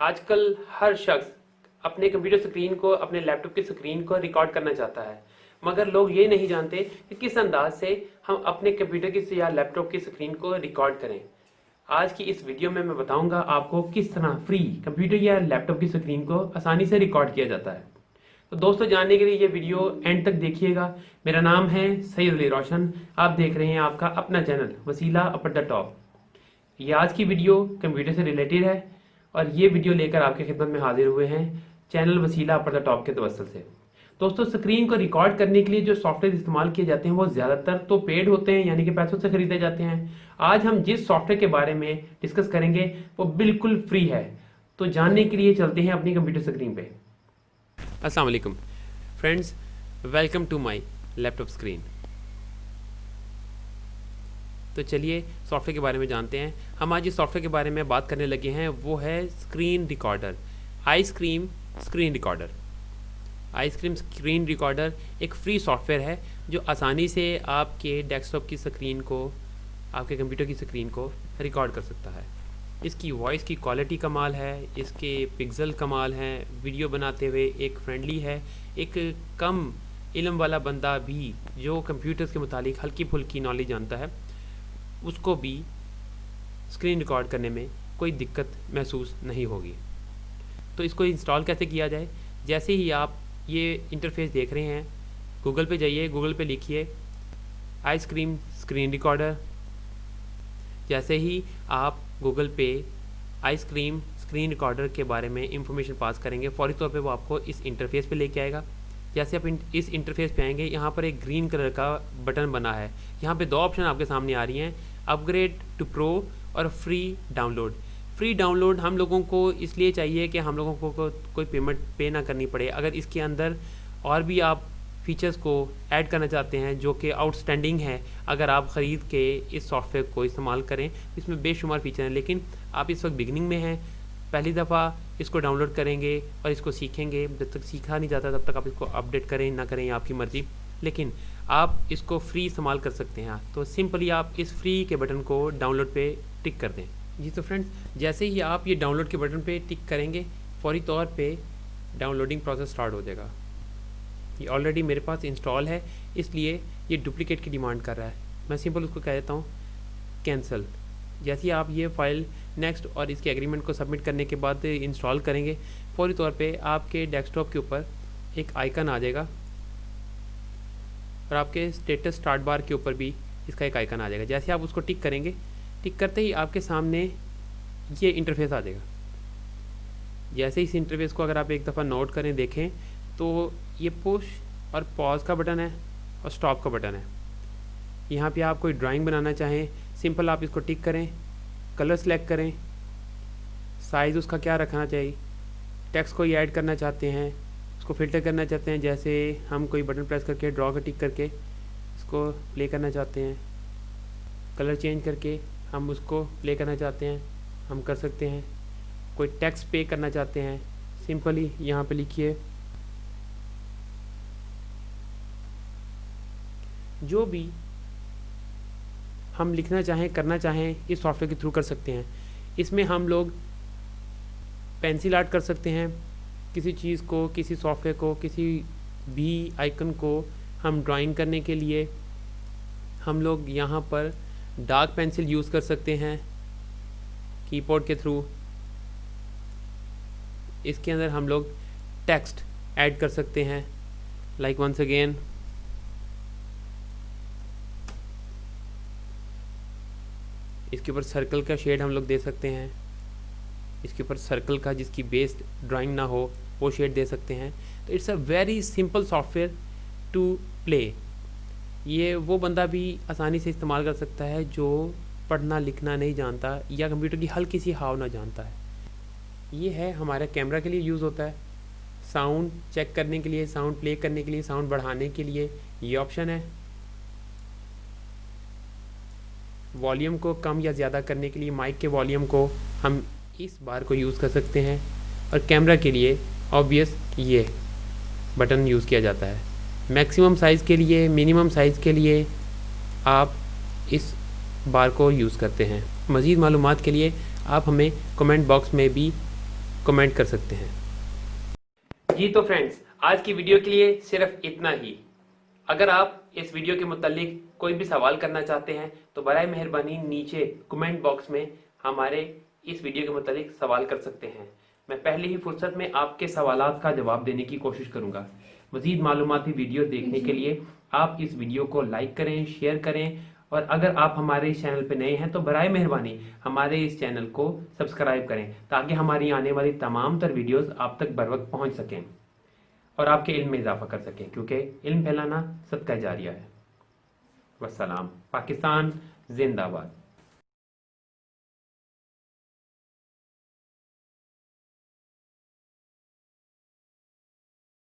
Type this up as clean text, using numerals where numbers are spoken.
आजकल हर शख्स अपने कंप्यूटर स्क्रीन को, अपने लैपटॉप की स्क्रीन को रिकॉर्ड करना चाहता है, मगर लोग ये नहीं जानते कि किस अंदाज से हम अपने कंप्यूटर की या लैपटॉप की स्क्रीन को रिकॉर्ड करें। आज की इस वीडियो में मैं बताऊंगा आपको किस तरह फ्री कंप्यूटर या लैपटॉप की स्क्रीन को आसानी से रिकॉर्ड किया जाता है। तो दोस्तों, जानने के लिए ये वीडियो एंड तक देखिएगा। मेरा नाम है सैयद अली रोशन, आप देख रहे हैं आपका अपना चैनल वसीला अपर द टॉप। ये आज की वीडियो कंप्यूटर से रिलेटेड है और ये वीडियो लेकर आपके खिदमत में हाजिर हुए हैं चैनल वसीला अपर द टॉप के तवस्सुल से। दोस्तों, स्क्रीन को रिकॉर्ड करने के लिए जो सॉफ्टवेयर इस्तेमाल किए जाते हैं वो ज़्यादातर तो पेड होते हैं, यानी कि पैसों से खरीदे जाते हैं। आज हम जिस सॉफ्टवेयर के बारे में डिस्कस करेंगे वो बिल्कुल फ्री है। तो जानने के लिए चलते हैं अपनी कंप्यूटर स्क्रीन पे। अस्सलाम वालेकुम friends, welcome to my laptop screen. तो चलिए सॉफ्टवेयर के बारे में जानते हैं। हम आज जिस सॉफ्टवेयर के बारे में बात करने लगे हैं वो है screen recorder, ice cream screen recorder. Ice cream screen recorder एक फ्री सॉफ्टवेयर है जो आसानी से आपके डेस्कटॉप की स्क्रीन को, आपके कंप्यूटर की स्क्रीन को रिकॉर्ड कर सकता है। इसकी वॉइस की क्वालिटी कमाल है, इसके पिक्सल कमाल हैं, वीडियो बनाते हुए एक फ्रेंडली है। एक कम इल्म वाला बंदा भी जो कंप्यूटर्स के मुतालिक हल्की फुल्की नॉलेज जानता है उसको भी स्क्रीन रिकॉर्ड करने में कोई दिक्कत महसूस नहीं होगी। तो इसको इंस्टॉल कैसे किया जाए? जैसे ही आप ये इंटरफेस देख रहे हैं, गूगल पे जाइए, गूगल पे लिखिए आईस्क्रीम स्क्रीन रिकॉर्डर। जैसे ही आप गूगल पे आईस्क्रीम स्क्रीन रिकॉर्डर के बारे में इंफॉर्मेशन पास करेंगे, फौरी तौर पे वो आपको इस इंटरफेस पे लेके आएगा। जैसे आप इस इंटरफेस पे आएंगे, यहाँ पर एक ग्रीन कलर का बटन बना है। यहाँ पे दो ऑप्शन आपके सामने आ रही हैं, अपग्रेड टू प्रो और फ्री डाउनलोड। फ्री डाउनलोड हम लोगों को इसलिए चाहिए कि हम लोगों को कोई पेमेंट पे ना करनी पड़े। अगर इसके अंदर और भी आप फीचर्स को ऐड करना चाहते हैं जो कि आउटस्टैंडिंग है, अगर आप ख़रीद के इस सॉफ्टवेयर को इस्तेमाल करें, इसमें बेशुमार फीचर हैं। लेकिन आप इस वक्त बिगिनिंग में हैं, पहली दफ़ा इसको डाउनलोड करेंगे और इसको सीखेंगे। जब तक सीखा नहीं जाता तब तक आप इसको अपडेट करें ना करें आपकी मर्ज़ी, लेकिन आप इसको फ्री इस्तेमाल कर सकते हैं। तो सिंपली आप इस फ्री के बटन को डाउनलोड पे टिक कर दें। जी तो फ्रेंड्स, जैसे ही आप ये डाउनलोड के बटन पे टिक करेंगे, फौरी तौर पे डाउनलोडिंग प्रोसेस स्टार्ट हो जाएगा। ये ऑलरेडी मेरे पास इंस्टॉल है, इसलिए ये डुप्लीकेट की डिमांड कर रहा है। मैं सिंपल उसको कह देता हूँ कैंसिल। जैसे ही आप ये फ़ाइल नेक्स्ट और इसके एग्रीमेंट को सबमिट करने के बाद इंस्टॉल करेंगे, फौरी तौर पे आपके डेस्कटॉप के ऊपर एक आइकन आ जाएगा और आपके स्टेटस स्टार्ट बार के ऊपर भी इसका एक आइकन आ जाएगा। जैसे आप उसको टिक करेंगे, टिक करते ही आपके सामने ये इंटरफेस आ जाएगा। जैसे इस इंटरफेस को अगर आप एक दफ़ा नोट करें, देखें, तो ये पुश और पॉज का बटन है और स्टॉप का बटन है। यहाँ पे आप कोई ड्राइंग बनाना चाहें, सिंपल आप इसको टिक करें, कलर सेलेक्ट करें, साइज़ उसका क्या रखना चाहिए, टेक्स्ट को ऐड करना चाहते हैं, उसको फ़िल्टर करना चाहते हैं। जैसे हम कोई बटन प्रेस करके ड्रॉ का टिक करके इसको प्ले करना चाहते हैं, कलर चेंज करके हम उसको प्ले करना चाहते हैं, हम कर सकते हैं। कोई टेक्स्ट पे करना चाहते हैं, सिंपली यहाँ पे लिखिए जो भी हम लिखना चाहें, करना चाहें, इस सॉफ्टवेयर के थ्रू कर सकते हैं। इसमें हम लोग पेंसिल आर्ट कर सकते हैं, किसी चीज़ को, किसी सॉफ्टवेयर को, किसी भी आइकन को हम ड्राइंग करने के लिए हम लोग यहाँ पर डार्क पेंसिल यूज़ कर सकते हैं कीबोर्ड के थ्रू। इसके अंदर हम लोग टेक्स्ट ऐड कर सकते हैं, लाइक वंस अगेन इसके ऊपर सर्कल का शेड हम लोग दे सकते हैं। इसके ऊपर सर्कल का जिसकी बेस्ड ड्राइंग ना हो वो शेड दे सकते हैं। तो it's a very simple software to play. ये वो बंदा भी आसानी से इस्तेमाल कर सकता है जो पढ़ना लिखना नहीं जानता या कंप्यूटर की हल्की सी हाव ना जानता है। ये है हमारा कैमरा के लिए यूज़ होता है, साउंड चेक करने के लिए, साउंड प्ले करने के लिए, साउंड बढ़ाने के लिए ये ऑप्शन है। वॉल्यूम को कम या ज़्यादा करने के लिए माइक के वॉल्यूम को हम इस बार को यूज़ कर सकते हैं। और कैमरा के लिए ऑब्वियस ये बटन यूज़ किया जाता है। मैक्सिमम साइज़ के लिए, मिनिमम साइज़ के लिए आप इस बार को यूज़ करते हैं। मज़ीद मालूमात के लिए आप हमें कमेंट बॉक्स में भी कमेंट कर सकते हैं। जी तो फ्रेंड्स, आज की वीडियो के लिए सिर्फ इतना ही। अगर आप इस वीडियो के मुतालिक कोई भी सवाल करना चाहते हैं तो बराए मेहरबानी नीचे कमेंट बॉक्स में हमारे इस वीडियो के मुतालिक सवाल कर सकते हैं। मैं पहले ही फुर्सत में आपके सवालात का जवाब देने की कोशिश करूंगा। मज़ीद मालूमाती वीडियो देखने के लिए आप इस वीडियो को लाइक करें, शेयर करें, और अगर आप हमारे इस चैनल पर नए हैं तो बराए मेहरबानी हमारे इस चैनल को सब्सक्राइब करें ताकि हमारी आने वाली तमाम तर वीडियोस आप तक बर वक्त पहुँच सकें और आपके इल्म में इजाफा कर सकें, क्योंकि इल्म फैलाना सदका जारिया है। वस्सलाम। पाकिस्तान जिंदाबाद।